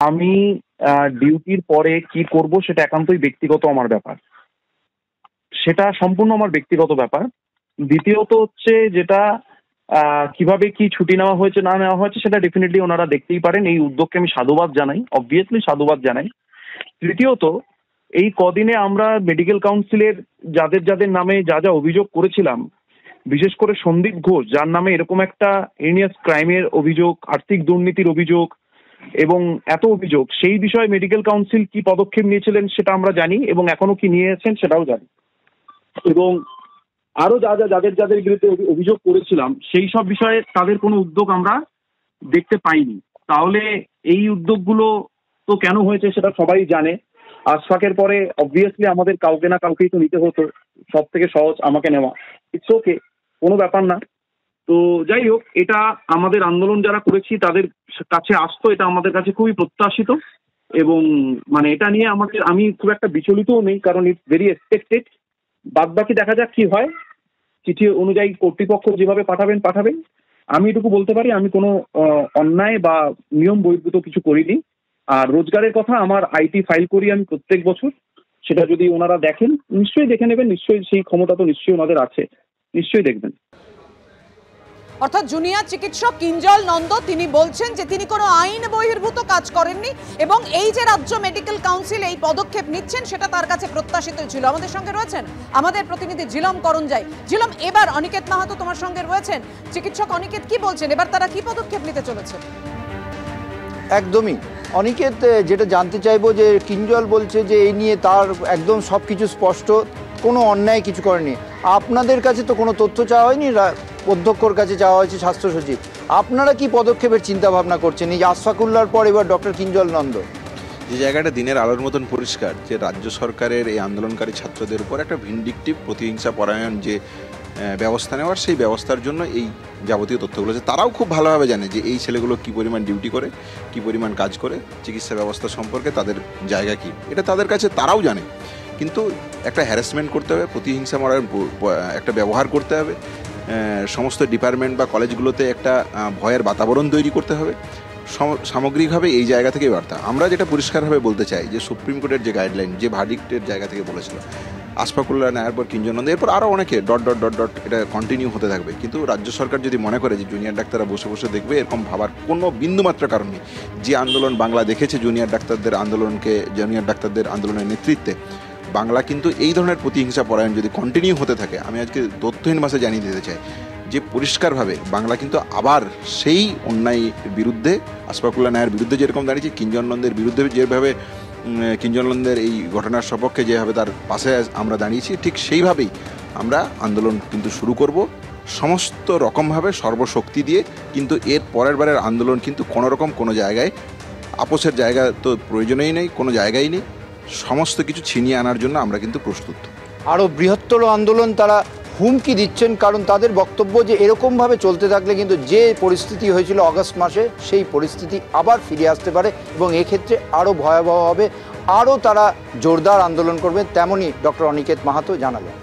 আমি ডিউটির পরে কি করব সেটা একান্তই ব্যক্তিগত আমার ব্যাপার, সেটা সম্পূর্ণ আমার ব্যক্তিগত ব্যাপার। দ্বিতীয়ত হচ্ছে যেটা কিভাবে কি ছুটি নেওয়া হয়েছে না নেওয়া হয়েছে সেটা ডেফিনেটলি ওনারা দেখতেই পারেন। এই উদ্যোগকে আমি সাধুবাদ জানাই, অবভিয়াসলি সাধুবাদ জানাই। তৃতীয়ত, এই কদিনে আমরা মেডিকেল কাউন্সিলের যাদের যাদের নামে যা যা অভিযোগ করেছিলাম, বিশেষ করে সন্দীপ ঘোষ যার নামে এরকম একটা এনিয়াস ক্রাইমের অভিযোগ, আর্থিক দুর্নীতির অভিযোগ এবং এত অভিযোগ, সেই বিষয়ে মেডিকেল কাউন্সিল কি পদক্ষেপ নিয়েছিলেন সেটা আমরা জানি এবং এখনো কি নিয়েছেন সেটাও জানি। এবং আরো যাদের যাদের বিরুদ্ধে অভিযোগ করেছিলাম সেই সব বিষয়ে তাদের কোনো উদ্যোগ আমরা দেখতে পাইনি। তাহলে এই উদ্যোগগুলো তো কেন হয়েছে সেটা সবাই জানে। আশফাকের পরে অবভিয়াসলি আমাদের কাউকে না কাউকেই তো নিতে হতো, সব থেকে সহজ আমাকে নেওয়া। ইটস ওকে, কোনো ব্যাপার না। তো যাই হোক, এটা আমাদের আন্দোলন যারা করেছি তাদের কাছে আসতো, এটা আমাদের কাছে খুবই প্রত্যাশিত এবং মানে এটা নিয়ে আমি খুব একটা বিচলিতও নেই, কারণ ইটস ভেরি এক্সপেক্টেড। বাদ বাকি দেখা যাক কি হয়। চিঠি অনুযায়ী কর্তৃপক্ষ যেভাবে পাঠাবেন। আমি এটুকু বলতে পারি, আমি কোনো অন্যায় বা নিয়ম বহির্ভূত কিছু করিনি। আর রোজগারের কথা, আমার আইটি ফাইল করি আমি প্রত্যেক বছর, সেটা যদি ওনারা দেখেন নিশ্চয়ই দেখে নেবেন, নিশ্চয়ই সেই ক্ষমতা তো নিশ্চয়ই ওনাদের আছে, নিশ্চয়ই দেখবেন। অর্থাৎ জুনিয়র চিকিৎসক কিঞ্জল নন্দ তিনি বলছেন যে তিনি কোনো আইন বহির্ভূত কাজ করেননি এবং এই যে রাজ্য মেডিকেল কাউন্সিল এই পদক্ষেপ নিচ্ছেন সেটা তার কাছে প্রত্যাশিত ছিল। আমাদের সঙ্গে রয়েছেন আমাদের প্রতিনিধি ঝিলম করঞ্জাই। ঝিলম, এবার অনিকেত মাহাতো তোমার সঙ্গে রয়েছেন। চিকিৎসক অনিকেত কি বলছেন, এবার তারা কি পদক্ষেপ নিতে চলেছে? একদমই অনিকেত, যেটা জানতে চাইবো যে কিঞ্জল বলছে যে এই নিয়ে তার একদম সব কিছু স্পষ্ট, কোনো অন্যায় কিছু করেনি। আপনাদের কাছে তো কোনো তথ্য চাওয়া হয়নি, অধ্যক্ষর কাছে চাওয়া হয়েছে স্বাস্থ্য সচিব। আপনারা কি পদক্ষেপের চিন্তা ভাবনা করছেন এই আশফাকুল্লাহর পর এবার ডক্টর কিঞ্জল নন্দ? যে জায়গাটা দিনের আলোর মতন পরিষ্কার যে রাজ্য সরকারের এই আন্দোলনকারী ছাত্রদের উপর একটা ভিন্ডিকটিভ প্রতিহিংসা পরায়ণ যে ব্যবস্থা নেওয়ার, সেই ব্যবস্থার জন্য এই যাবতীয় তথ্যগুলো আছে। তারাও খুব ভালোভাবে জানে যে এই ছেলেগুলো কী পরিমাণ ডিউটি করে, কী পরিমাণ কাজ করে, চিকিৎসা ব্যবস্থা সম্পর্কে তাদের জায়গা কী, এটা তাদের কাছে তারাও জানে। কিন্তু একটা হ্যারাসমেন্ট করতে হবে, প্রতিহিংসা মরার একটা ব্যবহার করতে হবে, সমস্ত ডিপার্টমেন্ট বা কলেজগুলোতে একটা ভয়ের বাতাবরণ তৈরি করতে হবে। সামগ্রিকভাবে এই জায়গা থেকে বার্তা আমরা যেটা পরিষ্কারভাবে বলতে চাই যে সুপ্রিম কোর্টের যে গাইডলাইন, যে ভার্ডিক্টের জায়গা থেকে বলেছিল আশফাকুল্লাহ নেওয়ার পর কিঞ্জল নন্দ, এরপর আরও অনেকে ডট এটা কন্টিনিউ হতে থাকবে। কিন্তু রাজ্য সরকার যদি মনে করে যে জুনিয়র ডাক্তাররা বসে বসে দেখবে, এরকম ভাবার কোনো বিন্দুমাত্র কারণ নেই। যে আন্দোলন বাংলা দেখেছে জুনিয়র ডাক্তারদের আন্দোলনের নেতৃত্বে, বাংলা কিন্তু এই ধরনের প্রতিহিংসা পরায়ণ যদি কন্টিনিউ হতে থাকে, আমি আজকে তথ্যহীন ভাষায় জানিয়ে দিতে চাই যে পরিষ্কারভাবে বাংলা কিন্তু আবার সেই অন্যায়ের বিরুদ্ধে, আশফাকুল্লাহ নায়ের বিরুদ্ধে যেরকম দাঁড়িয়েছে, কিঞ্জল নন্দের বিরুদ্ধে যেভাবে, কিঞ্জল নন্দের এই ঘটনার সপক্ষে যেভাবে তার পাশে আমরা দাঁড়িয়েছি, ঠিক সেইভাবেই আমরা আন্দোলন কিন্তু শুরু করব সমস্ত রকমভাবে সর্বশক্তি দিয়ে। কিন্তু এর পরের বারের আন্দোলন কিন্তু কোনোরকম কোনো জায়গায় আপোষের জায়গা তো প্রয়োজনেই নেই, কোনো জায়গায় নেই। সমস্ত কিছু ছিনিয়ে আনার জন্য আমরা কিন্তু প্রস্তুত। আরও বৃহত্তর আন্দোলন তারা হুমকি দিচ্ছেন, কারণ তাদের বক্তব্য যে এরকমভাবে চলতে থাকলে কিন্তু যে পরিস্থিতি হয়েছিল আগস্ট মাসে সেই পরিস্থিতি আবার ফিরে আসতে পারে এবং এক্ষেত্রে আরও ভয়াবহ হবে, আরও তারা জোরদার আন্দোলন করবে, তেমনই ডক্টর অনিকেত মাহাতো জানালেন।